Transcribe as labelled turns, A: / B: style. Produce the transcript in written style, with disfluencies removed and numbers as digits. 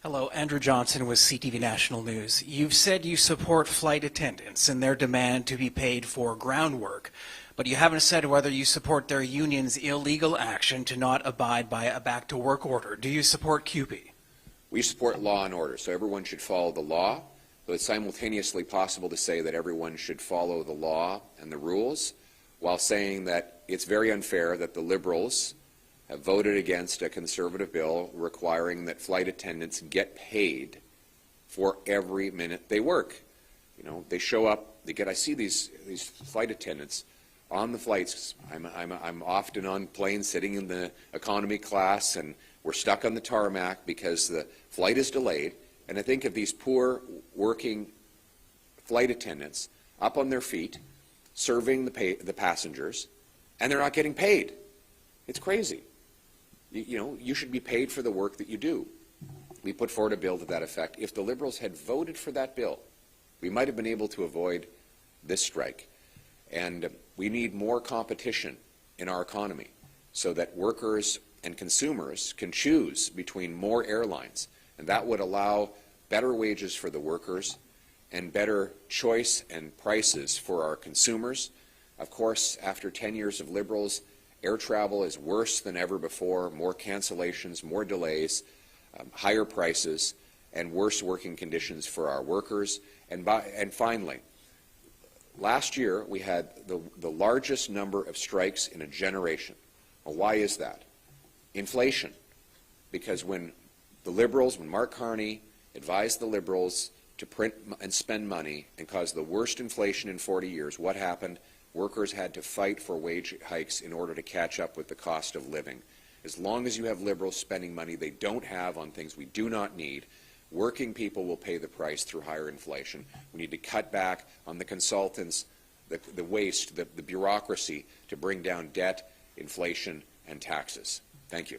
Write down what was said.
A: Hello, Andrew Johnson with CTV National News. You've said you support flight attendants and their demand to be paid for groundwork, but you haven't said whether you support their union's illegal action to not abide by a back-to-work order. Do you support CUPE?
B: We support law and order, so everyone should follow the law, but it's simultaneously possible to say that everyone should follow the law and the rules, while saying that it's very unfair that the Liberals have voted against a Conservative bill requiring that flight attendants get paid for every minute they work. You know, they show up, I see these flight attendants on the flights. I'm often on planes sitting in the economy class, and we're stuck on the tarmac because the flight is delayed. And I think of these poor working flight attendants up on their feet, serving the passengers, and they're not getting paid. It's crazy. You know, you should be paid for the work that you do. We put forward a bill to that effect. If the Liberals had voted for that bill, we might have been able to avoid this strike. And we need more competition in our economy so that workers and consumers can choose between more airlines. And that would allow better wages for the workers and better choice and prices for our consumers. Of course, after 10 years of Liberals, air travel is worse than ever before, more cancellations, more delays, higher prices, and worse working conditions for our workers. And finally, last year we had the largest number of strikes in a generation. Well, why is that? Inflation. Because when Mark Carney advised the Liberals to print and spend money and cause the worst inflation in 40 years, what happened? Workers had to fight for wage hikes in order to catch up with the cost of living. As long as you have Liberals spending money they don't have on things we do not need, working people will pay the price through higher inflation. We need to cut back on the consultants, the waste, the bureaucracy to bring down debt, inflation, and taxes. Thank you.